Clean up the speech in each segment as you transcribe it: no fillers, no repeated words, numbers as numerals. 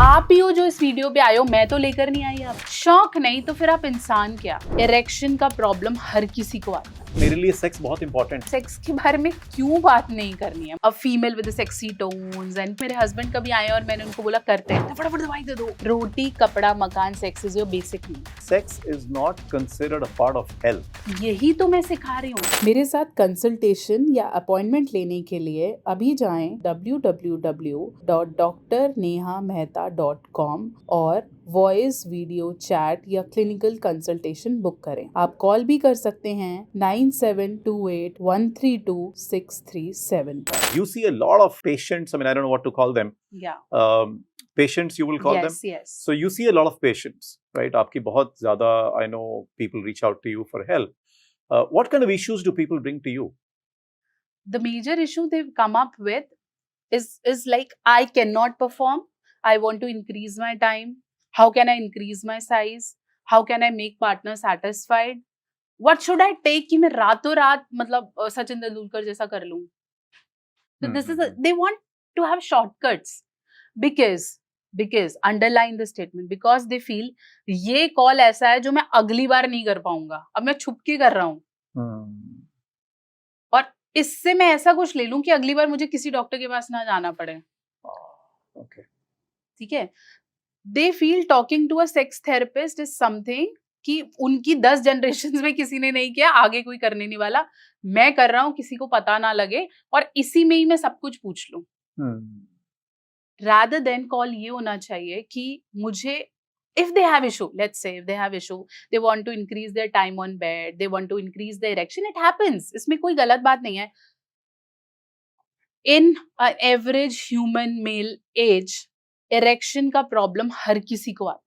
आप ही हो जो इस वीडियो पे आए हो, मैं तो लेकर नहीं आई। आप शौक नहीं तो फिर आप इंसान क्या? इरेक्शन का प्रॉब्लम हर किसी को आता है। मेरे लिए सेक्स बहुत इंपॉर्टेंट है। सेक्स के बारे में क्यों बात नहीं करनी है? A female with sexy tones and मेरे हस्बैंड कभी आए और मैंने उनको बोला करते हैं, तो फटाफट दवाई दे दो। रोटी कपड़ा मकान sex is your basic need. Sex is not considered a part of health. यही तो मैं सिखा रही हूँ। मेरे साथ कंसल्टेशन या अपॉइंटमेंट लेने के लिए अभी जाएं www.drnehamehta.com और वॉइस वीडियो चैट या क्लिनिकल कंसल्टेशन बुक करें। आप कॉल भी कर सकते हैं 9728132637 पर। You see a lot of patients. I mean, I don't know what to call them. Yeah. Patients, you will call them. Yes. So you see a lot of patients, right? आपकी बहुत ज़्यादा, I know people reach out to you for help. What kind of issues do people bring to you? The major issue they've come up with is like, I cannot perform. I want to increase my time. How can I increase my size? How can I make partner satisfied? What should I take कि मैं रातों रात मतलब सचिन तेंदुलकर जैसा कर लूं? So this is they want to have shortcuts because underline the statement, because they feel ये call ऐसा है जो मैं अगली बार नहीं कर पाऊंगा, अब मैं छुप के कर रहा हूँ और इससे मैं ऐसा कुछ ले लूं कि अगली बार मुझे किसी डॉक्टर के पास ना जाना पड़े। Okay. ठीक है, they feel talking to a sex therapist is something कि उनकी 10 जनरेशन में किसी ने नहीं किया, आगे कोई करने नहीं वाला, मैं कर रहा हूँ, किसी को पता ना लगे और इसी में ही मैं सब कुछ पूछ लूं। rather than कॉल ये होना चाहिए कि मुझे if they have issue, let's say if they have issue, they want to increase their time on bed, they want to increase their erection, it happens, इसमें कोई गलत बात नहीं है। in an average human male age, erection का problem हर किसी को आता है।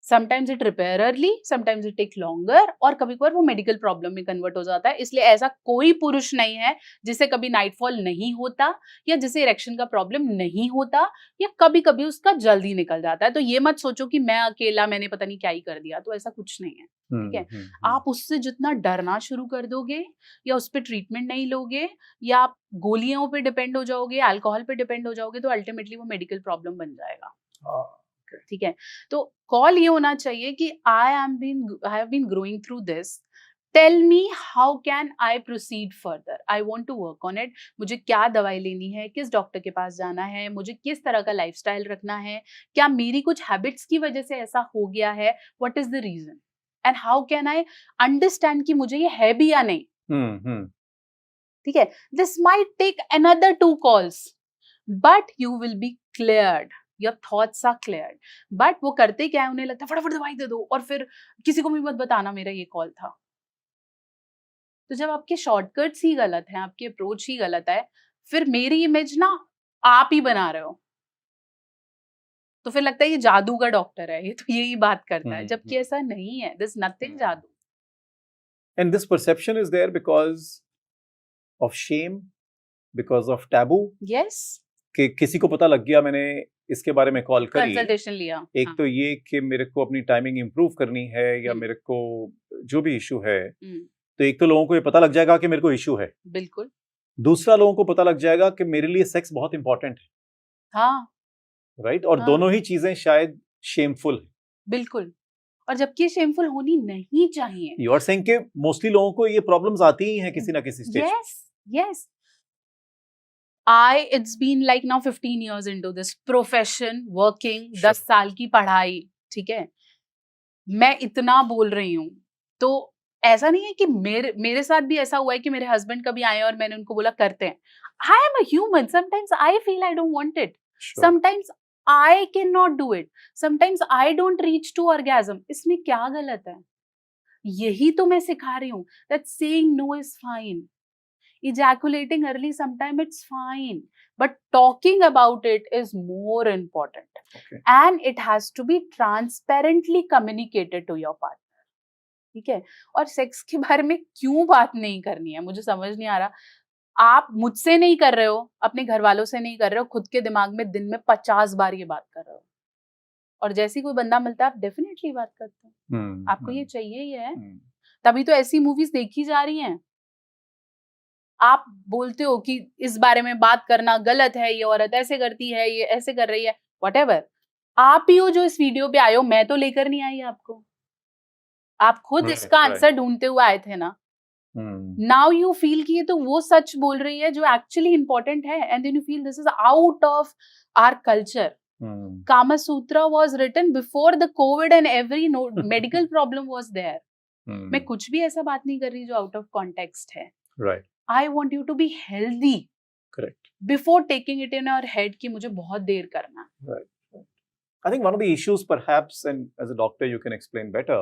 Sometimes it repair early, sometimes it take longer और कभी कभार वो मेडिकल प्रॉब्लम में कन्वर्ट हो जाता है। इसलिए ऐसा कोई पुरुष नहीं है जिसे कभी नाइटफॉल नहीं होता या जिसे इरेक्शन का प्रॉब्लम नहीं होता या कभी कभी उसका जल्दी निकल जाता है। तो ये मत सोचो कि मैं अकेला, मैंने पता नहीं क्या ही कर दिया, तो ऐसा कुछ नहीं है। ठीक है, आप उससे जितना डरना शुरू कर दोगे या उस पर ट्रीटमेंट नहीं लोगे या आप गोलियों पे डिपेंड हो जाओगे, अल्कोहल पे डिपेंड हो जाओगे, तो अल्टीमेटली वो मेडिकल प्रॉब्लम बन जाएगा। ठीक है, तो कॉल ये होना चाहिए कि I have been growing through this, tell me how can I proceed further, I want to work on it. मुझे क्या दवाई लेनी है, किस डॉक्टर के पास जाना है, मुझे किस तरह का लाइफस्टाइल रखना है, क्या मेरी कुछ हैबिट्स की वजह से ऐसा हो गया है, what is the reason and how can I understand कि मुझे ये है भी या नहीं। ठीक है, this might take another 2 calls but you will be cleared, your thoughts are cleared। But वो करते क्या है, उन्हें लगता है फटाफट दवाई दे दो और फिर किसी को भी मत बताना मेरा ये कॉल था। तो जब आपके शॉर्टकट्स ही गलत हैं, आपकी अप्रोच ही गलत है, फिर मेरी इमेज ना आप ही बना रहे हो, तो फिर लगता है ये जादू का डॉक्टर है, ये तो यही बात करता है, जबकि ऐसा नहीं है। दिस नथिंग जादू। And this perception is there because of shame, because of taboo. Yes, कि किसी को पता लग गया, मैंने इसके बारे में कॉल करी, कंसल्टेशन लिया। एक तो ये कि मेरे को अपनी टाइमिंग इंप्रूव करनी है या मेरे को जो भी इशू है, तो एक तो लोगों को ये पता लग जाएगा कि मेरे को इशू है। बिल्कुल। दूसरा, लोगों को पता लग जाएगा कि मेरे लिए सेक्स बहुत इंपॉर्टेंट है। हाँ, राइट, और दोनों ही चीजें शायद शेमफुल है। बिल्कुल, और जबकि शेमफुल होनी नहीं चाहिए। यू आर सेइंग कि मोस्टली लोगों को ये प्रॉब्लम्स आती ही हैं किसी ना किसी stage. Yes. It's been like now 15 years into this profession, working, 10 साल की पढ़ाई, ठीक है, मैं इतना बोल रही हूँ, तो ऐसा नहीं है कि मेरे साथ भी ऐसा हुआ है कि मेरे हस्बैंड कभी आए और मैंने उनको बोला करते हैं। I am a human, sometimes I feel I don't want it, sometimes I can not do it, sometimes I don't reach to orgasm. इसमें क्या गलत है? यही तो मैं सिखा रही हूँ, that saying no is fine, ejaculating early sometime it's fine, but talking about it is more important. Okay. And it has to be transparently communicated to your partner। ठीक है, और सेक्स के बारे में क्यों बात नहीं करनी है, मुझे समझ नहीं आ रहा। आप मुझसे नहीं कर रहे हो, अपने घर वालों से नहीं कर रहे हो, खुद के दिमाग में दिन में 50 बार ये बात कर रहे हो, और जैसी कोई बंदा मिलता है आप डेफिनेटली बात करते हो। आपको ये चाहिए ही है, तभी तो ऐसी मूवीज देखी जा रही हैं। आप बोलते हो कि इस बारे में बात करना गलत है, ये औरत ऐसे करती है, ये ऐसे कर रही है, व्हाटएवर, आप ही हो जो इस वीडियो पे आए हो, मैं तो लेकर नहीं आई आपको, आप खुद Right, इसका right. आंसर ढूंढते हुए आए थे ना. नाउ यू फील कि ये तो वो सच बोल रही है जो एक्चुअली इंपॉर्टेंट है, and then you feel this is out of our culture. Kama Sutra was written before the COVID and every medical problem was there. मैं कुछ भी ऐसा बात नहीं कर रही जो out of context है. Right. I want you to be healthy. Correct. Before taking it in your head कि मुझे बहुत देर करना. Right. I think one of the issues perhaps, and as a doctor you can explain better,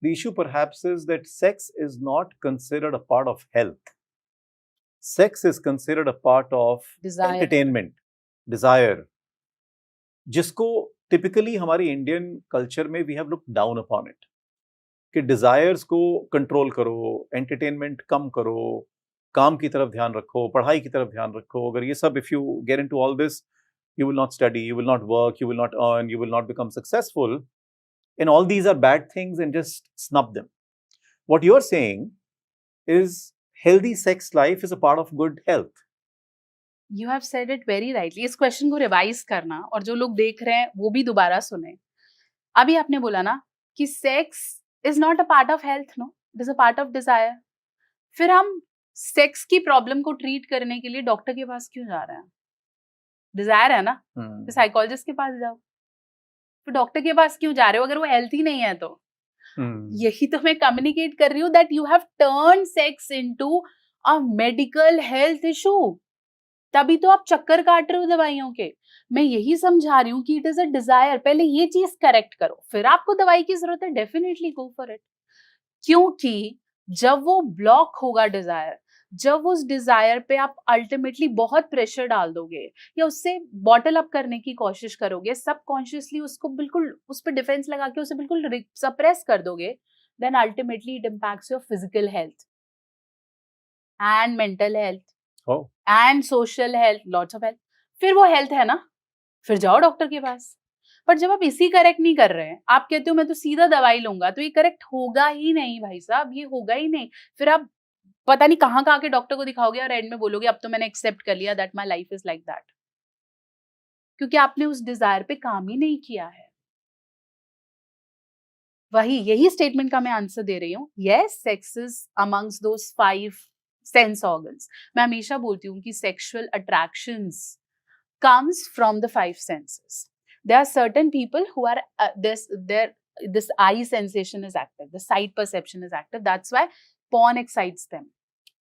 the issue perhaps is that sex is not considered a part of health. Sex is considered a part of Desire. entertainment, desire. जिसको typically हमारी Indian culture में we have looked down upon it. कि desires को control करो, entertainment कम करो, काम की तरफ ध्यान रखो, पढ़ाई की तरफ ध्यान रखो. अगर ये सब, if you get into all this, you will not study, you will not work, you will not earn, you will not become successful. And all these are bad things, and just snub them. What you're saying is healthy sex life is a part of good health. You have said it very rightly. इस question को revise करना, और जो लोग देख रहे हैं वो भी दोबारा सुने. अभी आपने बोला ना कि sex is not a part of health, no, it is a part of desire. फिर हम सेक्स की प्रॉब्लम को ट्रीट करने के लिए डॉक्टर के पास क्यों जा रहे हैं? डिजायर है ना, तो साइकोलॉजिस्ट के पास जाओ. फिर डॉक्टर के पास क्यों जा रहे हो अगर वो हेल्थी नहीं है तो? यही तो मैं कम्युनिकेट कर रही हूँ, that you have turn sex into a medical health issue. तभी तो आप चक्कर काट रहे हो दवाइयों के. मैं यही समझा रही हूँ कि इट इज अ डिजायर. पहले ये चीज करेक्ट करो, फिर आपको दवाई की जरूरत है, डेफिनेटली गो फॉर इट. क्योंकि जब वो ब्लॉक होगा डिजायर, जब उस डिजायर पे आप अल्टीमेटली बहुत प्रेशर डाल दोगे या उससे बॉटल अप करने की कोशिश करोगे, सबकॉन्शियसली उसको बिल्कुल उस पर डिफेंस लगा के उसे बिल्कुल सप्रेस कर दोगे, then ultimately it impacts your physical health and mental health and social health, lots of health. फिर वो हेल्थ है ना, फिर जाओ डॉक्टर के पास. पर जब आप इसी करेक्ट नहीं कर रहे हैं, आप कहते हो मैं तो सीधा दवाई लूंगा, तो ये करेक्ट होगा ही नहीं भाई साहब, ये होगा ही नहीं. फिर आप पता नहीं कहाँ के डॉक्टर को दिखाओगे और एंड में बोलोगे अब तो मैंने एक्सेप्ट कर लिया that my life is like that, क्योंकि आपने उस डिजायर पे काम ही नहीं किया है. यही स्टेटमेंट का मैं आंसर दे रही हूँ. Yes, sex is amongst those 5 sense organs. मैं हमेशा बोलती हूँ कि sexual attractions comes from the 5 senses. There are certain people who are this eye sensation is active, the sight perception is active. That's why porn excites them.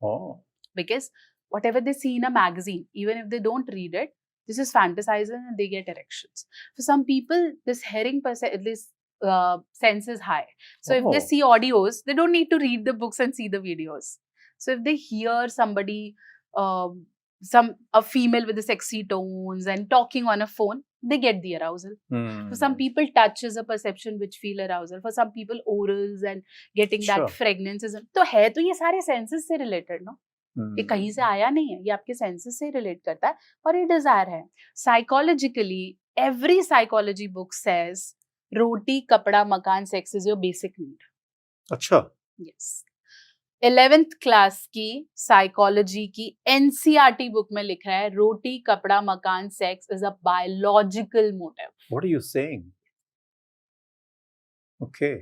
Oh. Because whatever they see in a magazine, even if they don't read it, this is fantasizing and they get erections. For some people, this sense is high. So if they see audios, they don't need to read the books and see the videos. So if they hear somebody, a female with the sexy tones and talking on a phone, they get the arousal. For some people, touch is a perception which feel arousal. For some people, orals and getting that fragrance is. तो है तो ये सारे senses से related, no? ये कहीं से आया नहीं है, ये आपके senses से relate करता है और ये desire है. Psychologically, every psychology book says रोटी कपड़ा मकान sex is your basic need. अच्छा. Yes. 11th क्लास की साइकोलॉजी की एनसीईआरटी बुक में लिखा है रोटी कपड़ा मकान sex is a biological motive. What are you saying? Okay.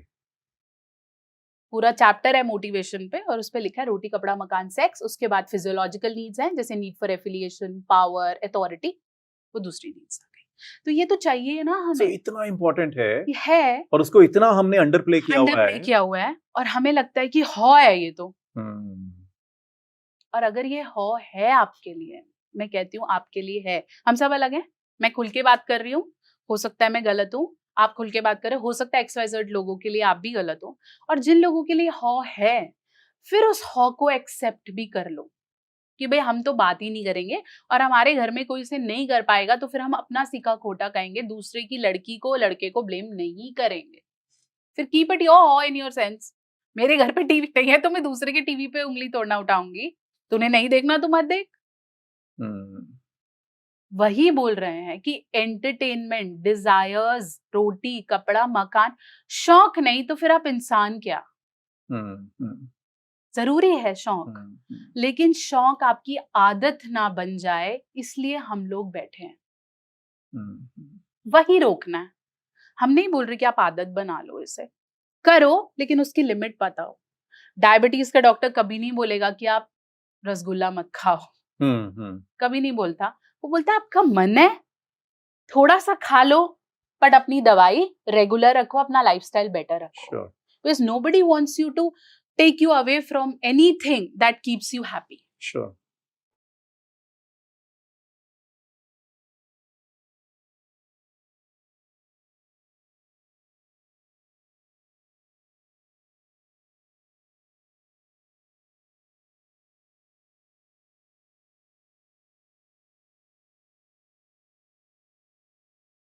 पूरा चैप्टर है मोटिवेशन पे और उस पे लिखा है रोटी कपड़ा मकान सेक्स. उसके बाद फिजियोलॉजिकल नीड्स हैं जैसे need for affiliation, power, authority, वो दूसरी नीड्स आ गई. तो ये तो चाहिए ना हमें. इतना इम्पोर्टेंट है और उसको इतना हमने अंडरप्ले किया हुआ है और हमें लगता है कि हो है ये तो. और अगर ये है आपके लिए, मैं कहती हूँ आपके लिए है. हम सब अलग हैं. मैं खुल के बात कर रही हूँ, हो सकता है मैं गलत हूँ, आप खुल के बात करें, हो सकता है XYZ लोगों के लिए आप भी गलत हो. और जिन लोगों के लिए है, फिर उस को एक्सेप्ट भी कर लो कि भाई हम तो बात ही नहीं करेंगे और हमारे घर में कोई इसे नहीं कर पाएगा तो फिर हम अपना सीखा खोटा कहेंगे, दूसरे की लड़की को लड़के को ब्लेम नहीं करेंगे. फिर keep it your in your sense. मेरे घर पे टीवी नहीं है तो मैं दूसरे के टीवी पे उंगली तोड़ना उठाऊंगी. तूने नहीं देखना तो मत देख. वही बोल रहे हैं कि एंटरटेनमेंट, डिजायर्स, रोटी कपड़ा मकान, शौक नहीं तो फिर आप इंसान क्या? जरूरी है शौक, लेकिन शौक आपकी आदत ना बन जाए, इसलिए हम लोग बैठे हैं. वही रोकना है। हम नहीं बोल रहे कि आप आदत बना लो, इसे करो लेकिन उसकी लिमिट पता हो। डायबिटीज का डॉक्टर कभी नहीं बोलेगा कि आप रसगुल्ला मत खाओ, कभी नहीं बोलता। वो बोलता आपका मन है थोड़ा सा खा लो, बट अपनी दवाई रेगुलर रखो, अपना लाइफस्टाइल बेटर रखो। Sure. Because nobody wants you to take you away from anything that keeps you happy. Sure.